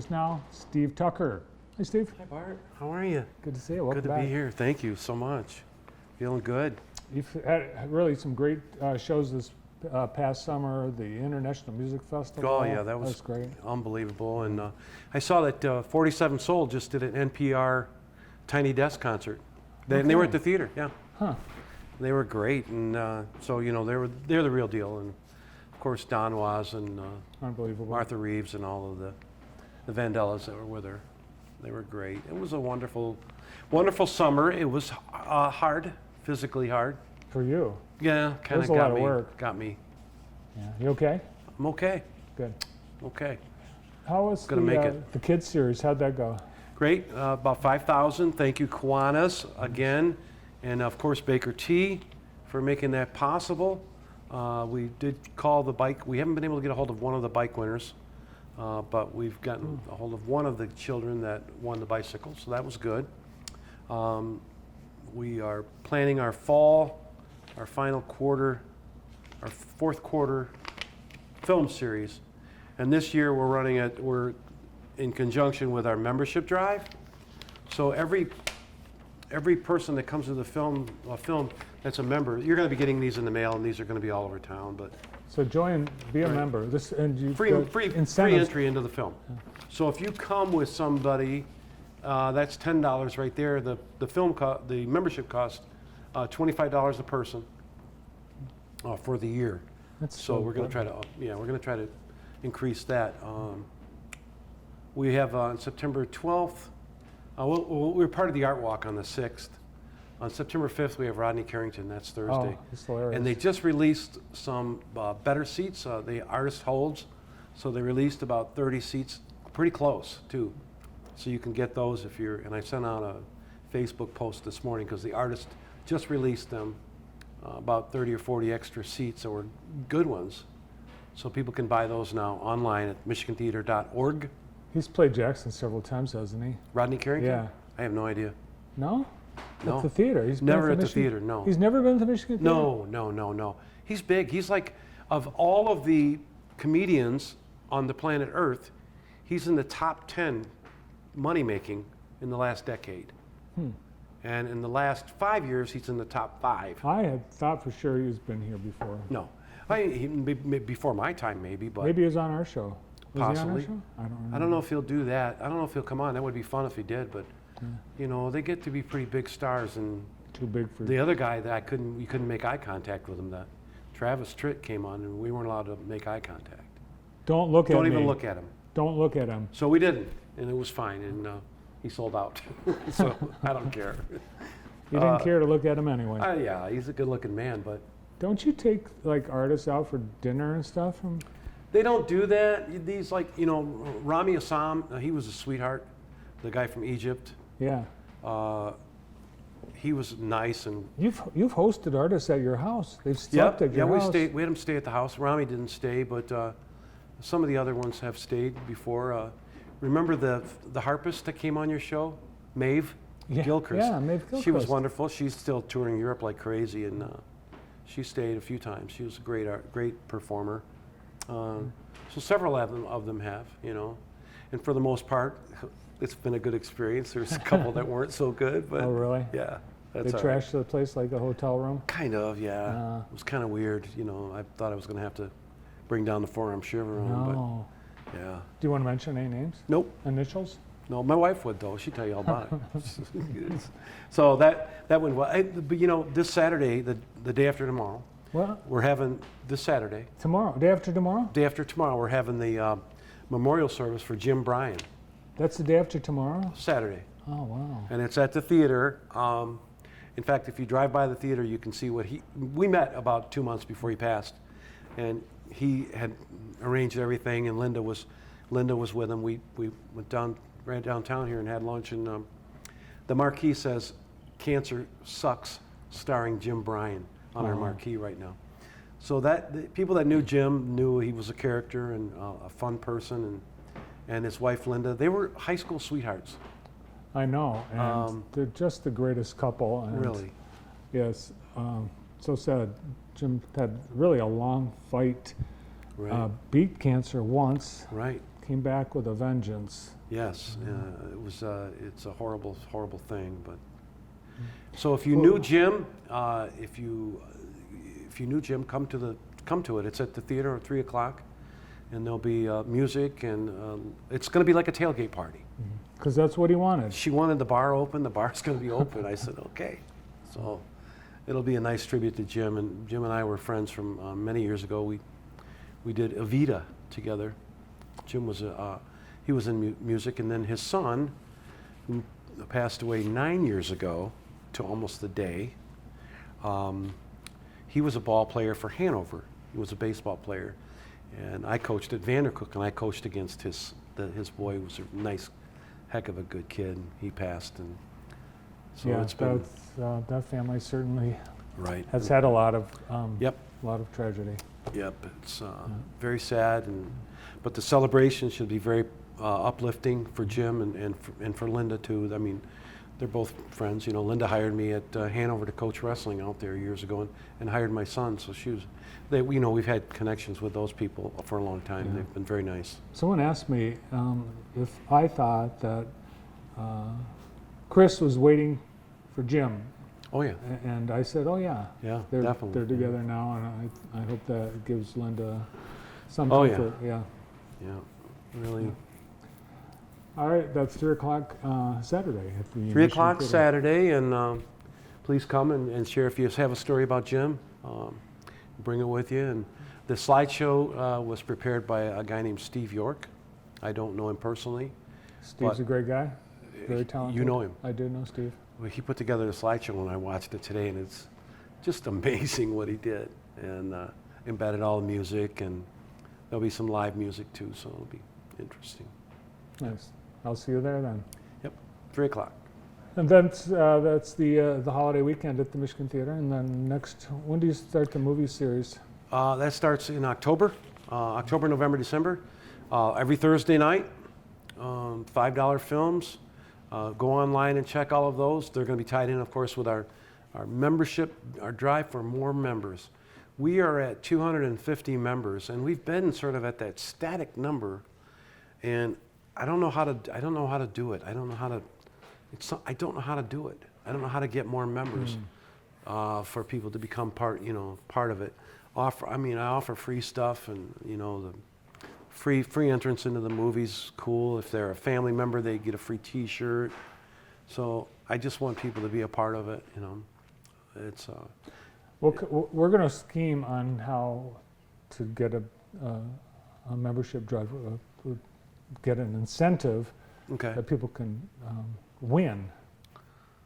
Now, Steve Tucker. Hey, Steve. Hi, Bart. How are you? Good to see you. Welcome Good to back. be here. Thank you so much. Feeling good. You've had really some great shows this past summer. The International Music Festival. Oh, yeah, that was great. Unbelievable. And I saw that 47 Soul just did an NPR Tiny Desk concert. They were at the theater, yeah. Huh. They were great. And so, you know, they're the real deal. And, of course, Don Was and Unbelievable. Martha Reeves and all of the Vandellas that were with her. They were great. It was a wonderful, wonderful summer. It was hard, physically hard. For you. Yeah, kind was of a lot got of me. work. Got me. Yeah. You okay? I'm okay. Good. Okay. How was Gonna make it. the kids series? How'd that go? Great. About 5,000. Thank you, Kiwanis, again. And, of course, Baker T for making that possible. We did call the bike. We haven't been able to get a hold of one of the bike winners. But we've gotten a hold of one of the children that won the bicycle, so that was good. We are planning our final quarter, our fourth quarter film series. And this year we're in conjunction with our membership drive. So every person that comes to the film that's a member, you're going to be getting these in the mail, and these are going to be all over town. But So join, be a Right. member. free incentives. entry into the film. So if you come with somebody, that's $10 right there. The membership cost $25 a person for the year. That's So we're going good. to try to increase that. We have on September 12th. We're part of the Art Walk on the 6th. On September 5th, we have Rodney Carrington. That's Thursday. Oh, it's hilarious. And they just released some better seats. The artist holds. So they released about 30 seats, pretty close, too. So you can get those if you're, and I sent out a Facebook post this morning because the artist just released them, about 30 or 40 extra seats that were good ones. So people can buy those now online at michigantheater.org. He's played Jackson several times, hasn't he? Rodney Carrington? Yeah. I have no idea. No? No. At the theater. He's Never been at to the Michigan- theater, no. He's never been to the Michigan Theater? No. He's big. He's like, of all of the comedians on the planet Earth, he's in the top 10 money making in the last decade. And in the last 5 years, he's in the top 5. I had thought for sure he's been here before. No. Before my time, maybe, but Maybe he was on our show. Was Possibly. he on our show? I don't remember. I don't know if he'll do that. I don't know if he'll come on. That would be fun if he did, but you know, they get to be pretty big stars. And Too big for the other guy that we couldn't make eye contact with him. That Travis Tritt came on, and we weren't allowed to make eye contact. Don't look at Don't me. even look at him. Don't look at him. So we didn't, and it was fine, and he sold out. So I don't care. You didn't care to look at him anyway. Yeah, he's a good-looking man, but Don't you take like artists out for dinner and stuff? they don't do that. These, like, you know, Rami Assam, he was a sweetheart, the guy from Egypt. Yeah. He was nice, and You've hosted artists at your house. They've slept at your we house. stayed. We had him stay at the house. Rami didn't stay, but some of the other ones have stayed before. Remember the harpist that came on your show, Maeve Gilchrist? Yeah, Maeve Gilchrist. She was wonderful. She's still touring Europe like crazy, and she stayed a few times. She was a great performer. So several of them have, you know, and for the most part, it's been a good experience. There's a couple that weren't so good, but Oh, really? yeah, They that's all right. trashed the place like a hotel room? Kind of, yeah. It was kind of weird, you know. I thought I was going to have to bring down the forearm shiver on, No. but yeah. Do you want to mention any names? Nope. Initials? No, my wife would though. She'd tell you all about it. So that went well. But you know, this Saturday, the day after tomorrow, Well, we're having this Saturday, tomorrow. Day after tomorrow? day after tomorrow, we're having the memorial service for Jim Bryan. That's the day after tomorrow? Saturday, Oh, wow. and it's at the theater. In fact, if you drive by the theater, you can see what we met about 2 months before he passed, and he had arranged everything, and Linda was with him. We ran downtown here and had lunch, and the marquee says "Cancer Sucks," starring Jim Bryan on our marquee right now. So that the people that knew Jim knew he was a character and a fun person, and his wife Linda, they were high school sweethearts. I know. And they're just the greatest couple. And Really. Yes. So sad. Jim had really a long fight. Right. Beat cancer once. Right. came back with a vengeance. Yes, it's a horrible, horrible thing. But so if you knew Jim, if you knew Jim, come to it. It's at the theater at 3 o'clock, and there'll be music, and it's going to be like a tailgate party. Because that's what he wanted. She wanted the bar open. The bar's going to be open. I said, okay. So it'll be a nice tribute to Jim. And Jim and I were friends from many years ago. We did Evita together. Jim was he was in music, and then his son, who passed away 9 years ago, to almost the day. He was a ball player for Hanover. He was a baseball player, and I coached at Vandercook, and I coached against his boy, who was a nice, heck of a good kid. He passed, and so Yeah, it's been that family certainly right. has had a lot of Yep. tragedy. Yep, it's very sad, but the celebration should be very uplifting for Jim and for Linda too. I mean, they're both friends. You know, Linda hired me at Hanover to coach wrestling out there years ago, and hired my son. So we've had connections with those people for a long time. Yeah. They've been very nice. Someone asked me if I thought that Chris was waiting for Jim, Oh yeah, and I said, "Oh yeah, yeah, they're definitely. together now," and I hope that gives Linda some Oh, yeah. comfort. Yeah. Yeah, really. All right, that's 3 o'clock Saturday at the 3 Michigan o'clock Theater. Saturday, and please come and share if you have a story about Jim. Bring it with you. And the slideshow was prepared by a guy named Steve York. I don't know him personally. Steve's but a great guy, very talented. You know him. I do know Steve. Well, he put together the slideshow, and I watched it today, and it's just amazing what he did. And embedded all the music, and there'll be some live music too, so it'll be interesting. Nice. I'll see you there then. Yep, 3 o'clock. And then that's the holiday weekend at the Michigan Theater. And then when do you start the movie series? That starts in October, November, December. Every Thursday night, $5 films. Go online and check all of those. They're going to be tied in, of course, with our membership, our drive for more members. We are at 250 members, and we've been sort of at that static number. And I don't know how to do it. I don't know how to do it. I don't know how to do it. I don't know how to get more members for people to become part of it. I offer free stuff, and the free entrance into the movies. Cool. If they're a family member, they get a free T-shirt. So I just want people to be a part of it. It's. We're going to scheme on how to get a membership drive, get an incentive Okay. that people can win.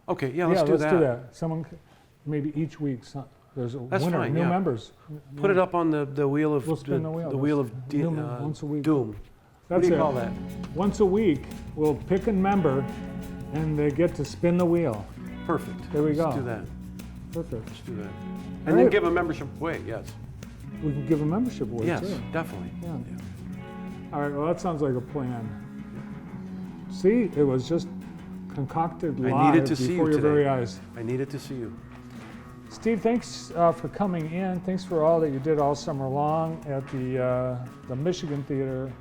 Okay. Yeah. Let's do that. Someone, maybe each week, there's a That's winner, fine, new yeah. members. Put it up on the wheel of We'll spin the wheel. wheel of Once a week. doom. What That's do you it. call that? Once a week, we'll pick a member, and they get to spin the wheel. Perfect. There we Let's go. do that. Perfect. Let's do that. All And then right. give a membership away. Yes. We can give a membership away Yes. too. Definitely. Yeah. All right. Well, that sounds like a plan. See, it was just concocted I live needed to see before you your today. very eyes. I needed to see you. Steve, thanks for coming in. Thanks for all that you did all summer long at the Michigan Theater